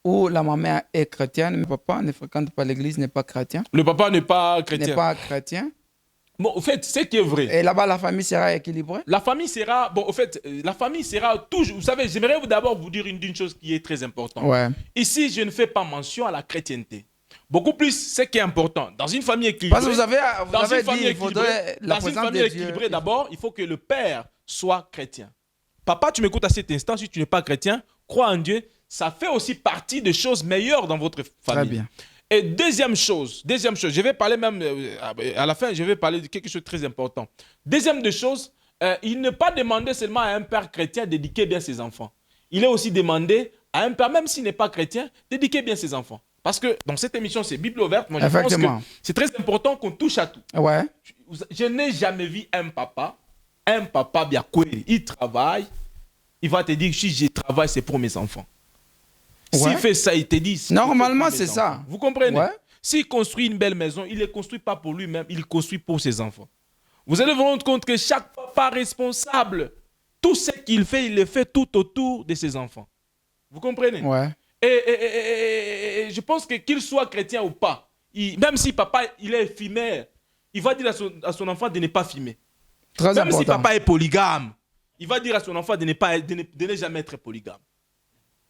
où la maman est chrétienne, mais papa ne fréquente pas l'église, n'est pas chrétien. Le papa n'est pas N'est chrétien. pas chrétien. Bon, au fait, ce qui est vrai. Et là-bas, la famille sera équilibrée. La famille sera, bon, au fait, la famille sera toujours, vous savez, j'aimerais d'abord vous dire une chose qui est très importante. Ouais. Ici, je ne fais pas mention à la chrétienté. Beaucoup plus, ce qui est important. Dans une famille équilibrée, Parce que vous avez dit qu'il faudrait la dans une présence famille de équilibrée, Dieu. d'abord, il faut que le père soit chrétien. Papa, tu m'écoutes à cet instant, si tu n'es pas chrétien, crois en Dieu, ça fait aussi partie des choses meilleures dans votre famille. Très bien. Et deuxième chose, je vais parler même, à la fin, je vais parler de quelque chose de très important. Deuxième des choses, il n'est pas demandé seulement à un père chrétien d'éduquer bien ses enfants. Il est aussi demandé à un père, même s'il n'est pas chrétien, d'éduquer bien ses enfants. Parce que dans cette émission, c'est Bible ouverte. Moi, je pense que Effectivement. c'est très important qu'on touche à tout. Ouais. Je n'ai jamais vu un papa bien cohérent. Il travaille, il va te dire, si je travaille, c'est pour mes enfants. S'il Ouais. fait ça, il te dit... Normalement, pour mes c'est ça. enfants. Vous comprenez? Ouais. S'il construit une belle maison, il ne la construit pas pour lui-même, il construit pour ses enfants. Vous allez vous rendre compte que chaque papa responsable, tout ce qu'il fait, il le fait tout autour de ses enfants. Vous comprenez? Ouais. Et je pense que qu'il soit chrétien ou pas, même si papa il est éphémère, il va dire à son enfant de ne pas fumer. Très Même si important. papa est polygame, il va dire à son enfant de ne jamais être polygame.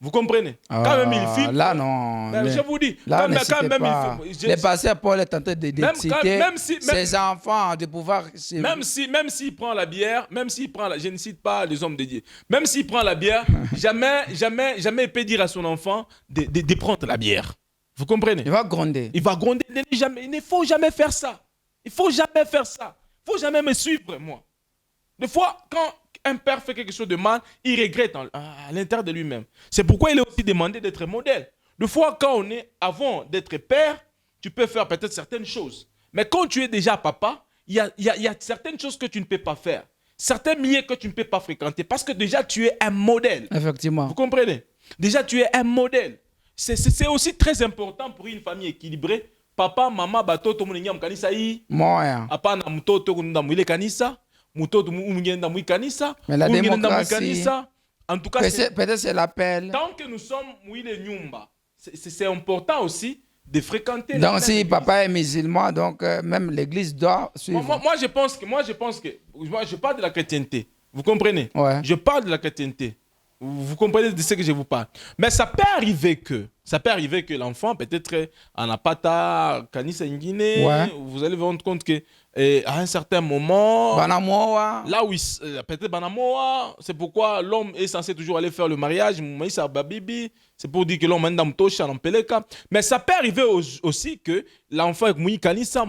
Vous comprenez? Quand même il fume. Là, non. Ben, je vous dis, Là, quand même pas. il fume. Le pasteur Paul est tenté d'exciter même si- ses enfants de pouvoir... Même s'il prend la bière, je ne cite pas les hommes de Dieu, même s'il prend la bière, jamais il peut dire à son enfant de prendre la bière. Vous comprenez? Il va gronder. Il va gronder. Il ne faut jamais faire ça. Il ne faut jamais faire ça. Il ne faut jamais me suivre, moi. Des fois, quand un père fait quelque chose de mal, il regrette à l'intérieur de lui-même. C'est pourquoi il est aussi demandé d'être modèle. Des fois, avant d'être père, tu peux faire peut-être certaines choses. Mais quand tu es déjà papa, il y a certaines choses que tu ne peux pas faire. Certains milieux que tu ne peux pas fréquenter. Parce que déjà, tu es un modèle. Effectivement. Vous comprenez? Déjà, tu es un modèle. C'est aussi très important pour une famille équilibrée. Papa, maman, bato, tout le monde kanisa hii. Moyen. Hapana mtoto kunda mwile kanisa. Mtoto mwingine mwi kanisa. Mais la mwingine démocratie, kanisa. En tout cas, peut-être c'est l'appel. tant que nous sommes mwile nyumba, c'est important aussi de fréquenter. Donc, si papa est musulman, donc même l'église doit suivre. Moi, je pense que moi, je parle de la chrétienté. Vous comprenez? Ouais. Je parle de la chrétienté. Vous comprenez de ce que je vous parle. Mais ça peut arriver que l'enfant, peut-être, en a pas ta kanisa ingine. Ouais. Vous allez vous rendre compte que à un certain moment, Banamoa. là où peut-être Banamoa, c'est pourquoi l'homme est censé toujours aller faire le mariage. Maïssa Babibi, c'est pour dire que l'homme est dans Tosha, dans Peleka. Mais ça peut arriver aussi que l'enfant est Moui Kanissa,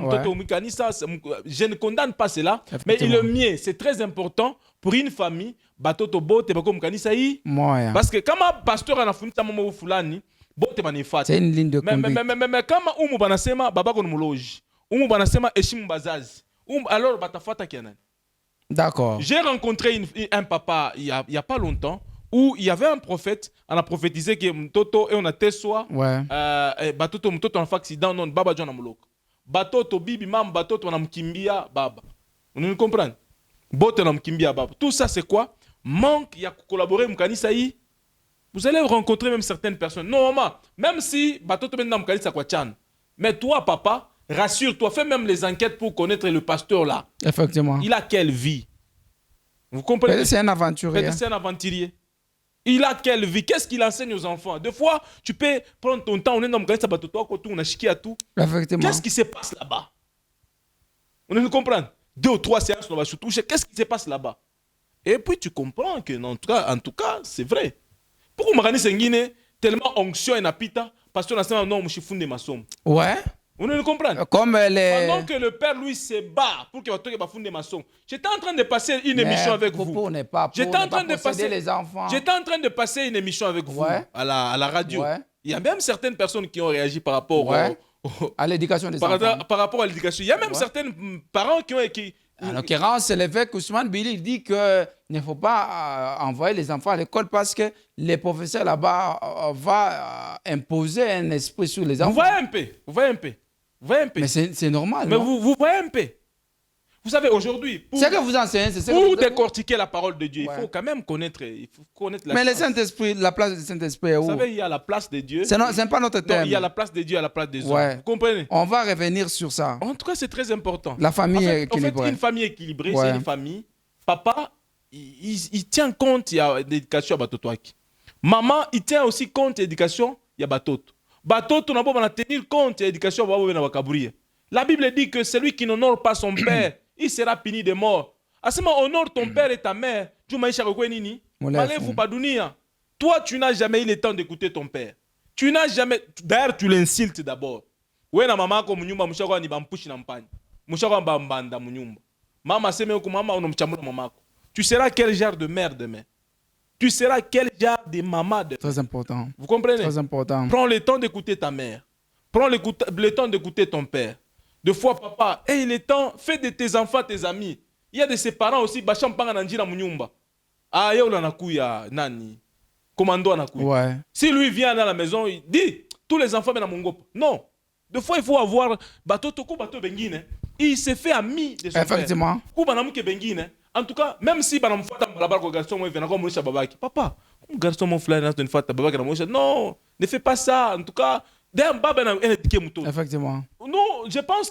je ne condamne pas cela. Mais le mieux, c'est très important pour une famille, batoto bote bako mkanisa hii. Moya. Parce que kama pasteur anafundisha mambo fulani, bote banifata. C'est une ligne de conduite. Mais kama umu banasema babako numuloji, umu banasema eshimu bazazi, alors batafata kianani. D'accord. J'ai rencontré un papa il y a pas longtemps où il y avait un prophète, on a prophétisé que mtoto et on a teswa. Ouais. Batoto mtoto en fait accident non baba jona muloko. Batoto bibi mam batoto wanamkimbia baba. Vous comprenez? Bote wanamkimbia baba. Tout ça c'est quoi? Manque ya collaborer mkanisa hii. Vous allez rencontrer même certaines personnes. Non, maman, même si batoto ben mkanisa kwa chan. Mais toi papa, rassure-toi, fais même les enquêtes pour connaître le pasteur là. Effectivement. Il a quelle vie? Vous comprenez? C'est un aventurier. C'est un aventurier. Il a quelle vie? Qu'est-ce qu'il enseigne aux enfants? Des fois, tu peux prendre ton temps, on est dans le on a chiqué à tout. Effectivement. Qu'est-ce qui se passe là-bas? On nous comprend. 2 ou 3 séances, on va se toucher. Qu'est-ce qui se passe là-bas? Et puis tu comprends que, en tout cas, c'est vrai. Pourquoi Marani Sengine, tellement onction et napita, parce qu'on a dit non, je suis ma somme. Ouais. On nous comprend. Comme les... Pendant que le père, lui, se bat pour qu'il va fonder ma somme. J'étais en train de passer une émission avec vous. J'étais en train de passer les enfants. J'étais en train de passer une émission avec vous à la radio. Ouais. Il y a même certaines personnes qui ont réagi par rapport à l'éducation des enfants. Par rapport à l'éducation. Il y a même certains parents qui ont écrit. En l'occurrence, l'évêque Ousmane Billy dit qu'il ne faut pas envoyer les enfants à l'école parce que les professeurs là-bas vont imposer un esprit sur les enfants. Vous voyez un peu. Vous voyez un peu. Mais c'est normal. Mais vous voyez un peu. Vous savez, aujourd'hui, c'est que vous enseignez, c'est pour décortiquer la parole de Dieu, il faut quand même connaître, la mais le Saint-Esprit, la place du Saint-Esprit est où? Vous savez, il y a la place de Dieu. C'est pas notre thème. Non, il y a la place de Dieu à la place des hommes. Vous comprenez? On va revenir sur ça. En tout cas, c'est très important. La famille équilibrée. En fait, une famille équilibrée, c'est une famille. Papa, il tient compte, il y a l'éducation à Batotoaki. Maman, il tient aussi compte de l'éducation, il y a Batoto. Batoto, on va tenir compte de l'éducation à Bakabourie. La Bible dit que celui qui n'honore pas son père, il sera puni de mort. À ce moment, honore ton père et ta mère. Toi, tu n'as jamais eu le temps d'écouter ton père. Tu n'as jamais. D'ailleurs, tu l'insultes d'abord. Maman tu seras quel genre de mère demain? Tu seras quel genre de maman demain? Très important. Vous comprenez? Très important. Prends le temps d'écouter ta mère. Prends le temps d'écouter ton père. Deux fois, papa, et il est temps, fais de tes enfants tes amis. Il y a de ses parents aussi, Bacham Panganandjira Munyumba. Ah, y'a na kuya, nani. Commando na kuya. Ouais. Si lui vient dans la maison, il dit, tous les enfants viennent à Mongop. Non. Deux fois, il faut avoir, bateau toko, bateau bengine. Il s'est fait ami de son père. Effectivement. Koubanamouke bengine. En tout cas, même si banam fata balabal ko garçon mo vient comme Moussa Babaki. Papa, comme garçon mon frère dans une fata Babaki na Moussa. Non, ne fais pas ça. En tout cas, effectivement. Non, je pense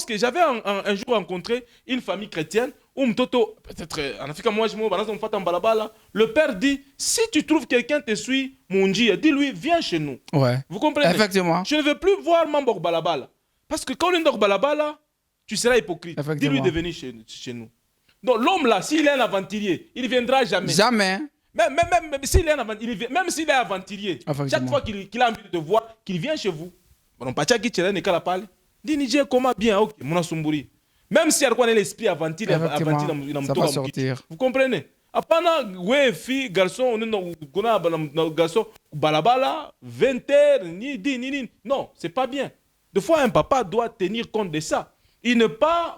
que j'avais un jour rencontré une famille chrétienne où Mtoto, peut-être en Afrique, moi je le père dit, si tu trouves quelqu'un te suit, dis-lui, viens chez nous. Ouais. Vous comprenez? Effectivement. Je ne veux plus voir Mambok Balabala. Parce que quand on est dans Balabala, tu seras hypocrite. Dis-lui de venir chez nous. Donc l'homme là, s'il est un aventurier, il ne viendra jamais. Jamais. Même s'il est aventurier, chaque fois qu'il a envie de te voir, qu'il vient chez vous. Comment bien, ok, même si il y a l'esprit aventurier, ça va sortir. Vous comprenez? Apana, ouais, fille, garçon, on est dans garçon, balabala, 20h, ni. Non, c'est pas bien. Des fois, un papa doit tenir compte de ça. Il n'est pas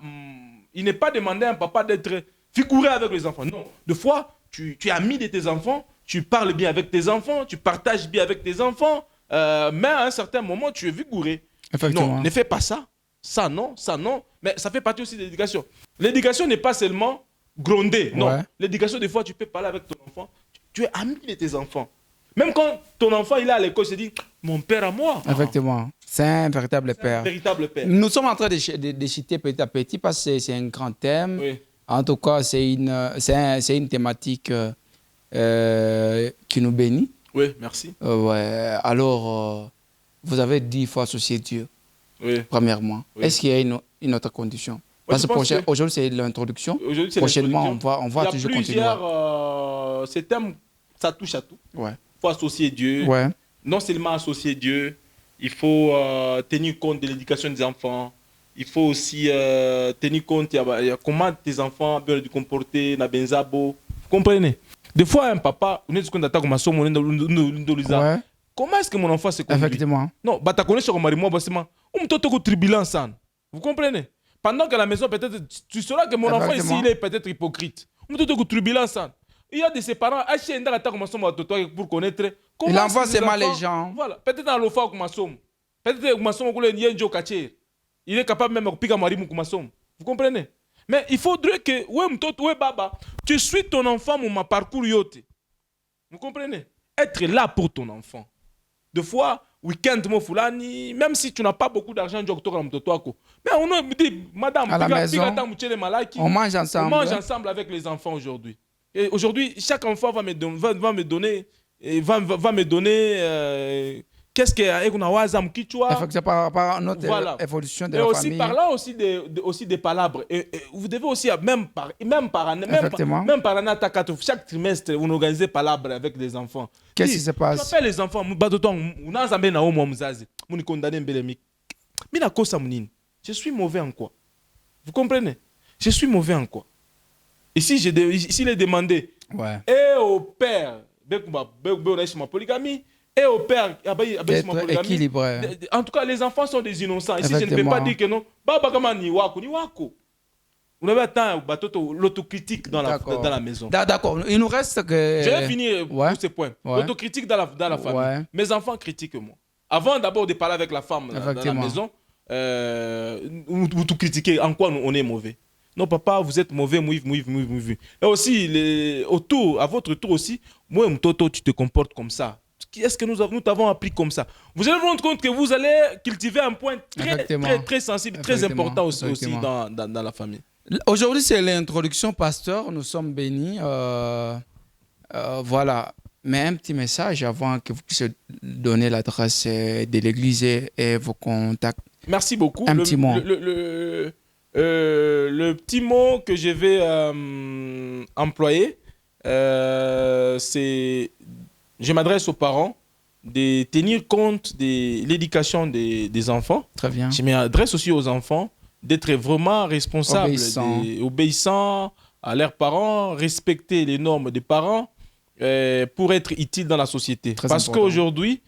demandé à un papa d'être figuré avec les enfants. Non, des fois, tu es ami de tes enfants, tu parles bien avec tes enfants, tu partages bien avec tes enfants, mais à un certain moment, tu es vigouré. Non, ne fais pas ça. Ça non. Mais ça fait partie aussi de l'éducation. L'éducation n'est pas seulement gronder. Non. Ouais. L'éducation, des fois, tu peux parler avec ton enfant. Tu es ami de tes enfants. Même quand ton enfant il est à l'école, il se dit, mon père à moi. Effectivement. C'est un véritable père. Un véritable père. Nous sommes en train de citer petit à petit parce que c'est un grand thème. Oui. En tout cas, c'est une thématique qui nous bénit. Oui, merci. Ouais. Alors, vous avez dit qu'il faut associer Dieu, premièrement. Oui. Est-ce qu'il y a une autre condition? Parce que aujourd'hui, c'est l'introduction. Prochainement, on va toujours continuer. Ce thème, ça touche à tout. Ouais. Il faut associer Dieu. Ouais. Non seulement associer Dieu, il faut tenir compte de l'éducation des enfants. Il faut aussi tenir compte, il y a comment tes enfants doivent se comporter, na benzabo. Vous comprenez? Des fois, un papa, on est comme d'attaque comme ça, Ouais, comment est-ce que mon enfant se conduit? effectivement. Non, bah t'as connu sur mari moi bassement. On me toque turbulence. Vous comprenez? Pendant qu'à la maison, peut-être, tu sauras que mon enfant ici, Effectivement. il est peut-être hypocrite. On me toque turbulence. Il y a de ses parents, acheter une attaque comme ça pour connaître. Il envoie est-ce que seulement enfants- les gens. Voilà, peut-être dans l'enfant comme ça. Peut-être que maçon il y a un joke à tirer. Il est capable même de piquer mari comme ça. Vous comprenez? Mais il faudrait que, ouais, baba, tu suis ton enfant, mon parcours yote. Vous comprenez? Être là pour ton enfant. Des fois, week-end, même si tu n'as pas beaucoup d'argent, mais on a dit, madame, À la maison, on mange on ensemble. mange ensemble avec les enfants aujourd'hui. Et aujourd'hui, chaque enfant va me donner, qu'est-ce qu'il y a Effectivement, par notre voilà. évolution de Et la aussi famille. par là aussi des palabres. Et vous devez aussi, même par année, Effectivement. même par année, chaque trimestre, vous organisez palabres avec des enfants. Qu'est-ce qui se passe? Tu appelles les enfants, je suis mauvais en quoi? Vous comprenez? Je suis mauvais en quoi? Ici, il est demandé. Ouais. Et au père, ma polygamie, et au père, D'être équilibré. en tout cas, les enfants sont des innocents. Ici, je ne peux Effectivement. pas dire que non. Ni wako. On avait atteint l'autocritique dans la maison. D'accord. Il nous reste que. Je vais finir Ouais. tous ces points. Ouais. L'autocritique dans la famille. Ouais. Mes enfants critiquent moi. Avant d'abord de parler avec la femme dans la Effectivement. maison, vous tout critiquez en quoi on est mauvais. Non, papa, vous êtes mauvais, mouive. Et aussi, à votre tour aussi, moi, Mtoto, tu te comportes comme ça. Est-ce que nous t'avons appris comme ça? Vous allez vous rendre compte que vous allez cultiver un point très sensible, très important aussi dans la famille. Aujourd'hui, c'est l'introduction, pasteur. Nous sommes bénis. Voilà. Mais un petit message avant que vous puissiez donner l'adresse de l'église et vos contacts. Merci beaucoup. Un petit mot. Le petit mot que je vais employer, c'est, je m'adresse aux parents de tenir compte de l'éducation des enfants. Très bien. Je m'adresse aussi aux enfants d'être vraiment responsables, obéissants à leurs parents, respecter les normes des parents pour être utiles dans la société. Parce qu'aujourd'hui,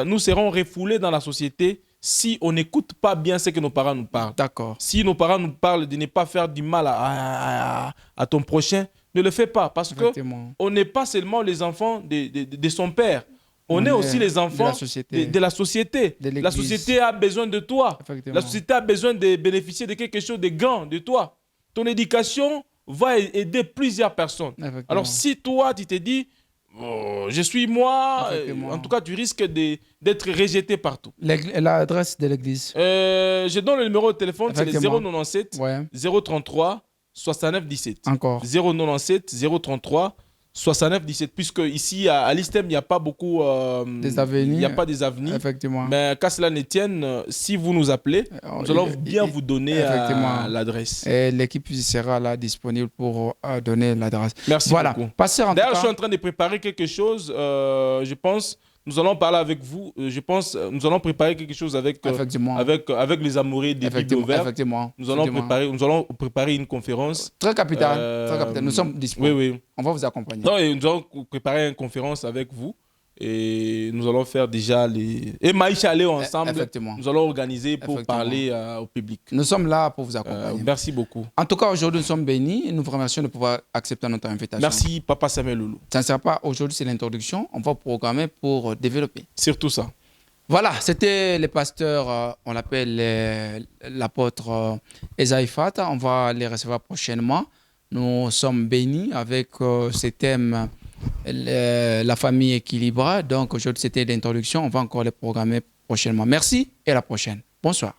nous serons refoulés dans la société si on n'écoute pas bien ce que nos parents nous parlent. D'accord. Si nos parents nous parlent de ne pas faire du mal à ton prochain, ne le fais pas. Parce qu'on n'est pas seulement les enfants de son père. On est aussi les enfants de la société. La société a besoin de toi. La société a besoin de bénéficier de quelque chose de grand de toi. Ton éducation va aider plusieurs personnes. Alors si toi, tu te dis, oh, je suis moi, en tout cas, tu risques d'être rejeté partout. L'adresse de l'église. Je donne le numéro de téléphone, c'est le 097 033 69 17. Encore. 097 033 69 17. Puisque ici, à l'ISTEM, il n'y a pas beaucoup il n'y a pas des avenues. Effectivement. Mais qu'à cela ne tienne, si vous nous appelez, nous allons bien vous donner l'adresse. Et l'équipe sera là disponible pour donner l'adresse. Merci beaucoup. D'ailleurs, je suis en train de préparer quelque chose, je pense. Nous allons parler avec vous. Je pense nous allons préparer quelque chose avec les amoureux des Bibles ouvertes. Nous allons préparer une conférence. Très capitale. Nous sommes disponibles. Oui. On va vous accompagner. Non, et nous allons préparer une conférence avec vous. Et nous allons faire déjà les... Et Maïcha aller ensemble. Nous allons organiser pour parler au public. Nous sommes là pour vous accompagner. Merci beaucoup. En tout cas, aujourd'hui, nous sommes bénis et nous vous remercions de pouvoir accepter notre invitation. Merci, Papa Samuel Loulou. Ça ne sera pas aujourd'hui, c'est l'introduction. On va programmer pour développer. Surtout ça. Voilà, c'était le pasteur, on l'appelle l'apôtre Esaïe Fata. On va les recevoir prochainement. Nous sommes bénis avec ce thème. La famille équilibrée. Donc aujourd'hui c'était l'introduction, on va encore les programmer prochainement. Merci et à la prochaine. Bonsoir.